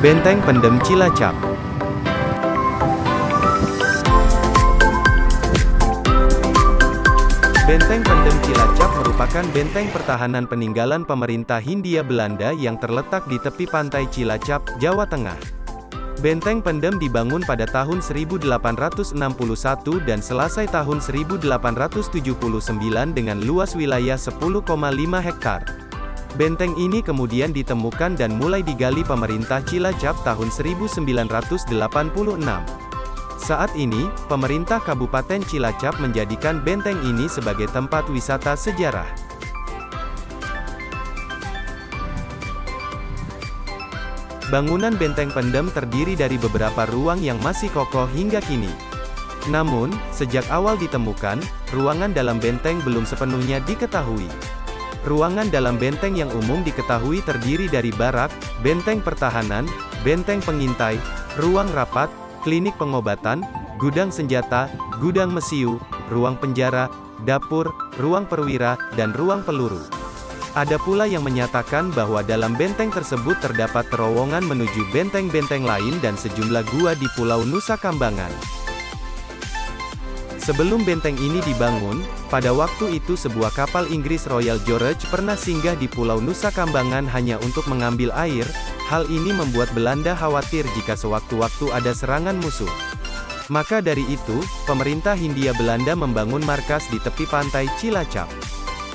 Benteng Pendem Cilacap. Benteng Pendem Cilacap merupakan benteng pertahanan peninggalan pemerintah Hindia Belanda yang terletak di tepi pantai Cilacap, Jawa Tengah. Benteng Pendem dibangun pada tahun 1861 dan selesai tahun 1879 dengan luas wilayah 10,5 hektar. Benteng ini kemudian ditemukan dan mulai digali pemerintah Cilacap tahun 1986. Saat ini, pemerintah Kabupaten Cilacap menjadikan benteng ini sebagai tempat wisata sejarah. Bangunan Benteng Pendem terdiri dari beberapa ruang yang masih kokoh hingga kini. Namun, sejak awal ditemukan, ruangan dalam benteng belum sepenuhnya diketahui. Ruangan dalam benteng yang umum diketahui terdiri dari barak, benteng pertahanan, benteng pengintai, ruang rapat, klinik pengobatan, gudang senjata, gudang mesiu, ruang penjara, dapur, ruang perwira, dan ruang peluru. Ada pula yang menyatakan bahwa dalam benteng tersebut terdapat terowongan menuju benteng-benteng lain dan sejumlah gua di Pulau Nusa Kambangan. Sebelum benteng ini dibangun, pada waktu itu sebuah kapal Inggris Royal George pernah singgah di Pulau Nusa Kambangan hanya untuk mengambil air. Hal ini membuat Belanda khawatir jika sewaktu-waktu ada serangan musuh. Maka dari itu, pemerintah Hindia Belanda membangun markas di tepi pantai Cilacap.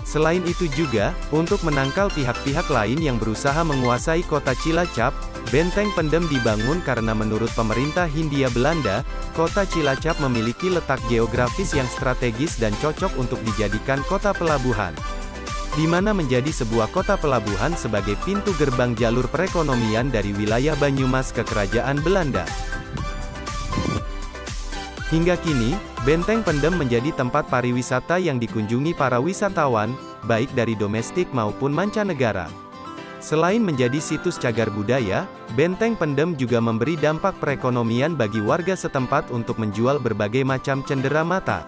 Selain itu juga, untuk menangkal pihak-pihak lain yang berusaha menguasai kota Cilacap, Benteng Pendem dibangun karena menurut pemerintah Hindia Belanda, kota Cilacap memiliki letak geografis yang strategis dan cocok untuk dijadikan kota pelabuhan, di mana menjadi sebuah kota pelabuhan sebagai pintu gerbang jalur perekonomian dari wilayah Banyumas ke Kerajaan Belanda. Hingga kini, Benteng Pendem menjadi tempat pariwisata yang dikunjungi para wisatawan, baik dari domestik maupun mancanegara. Selain menjadi situs cagar budaya, Benteng Pendem juga memberi dampak perekonomian bagi warga setempat untuk menjual berbagai macam cendera mata.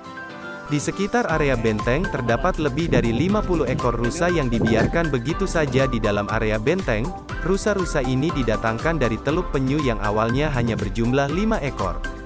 Di sekitar area benteng terdapat lebih dari 50 ekor rusa yang dibiarkan begitu saja di dalam area benteng. Rusa-rusa ini didatangkan dari Teluk Penyu yang awalnya hanya berjumlah 5 ekor.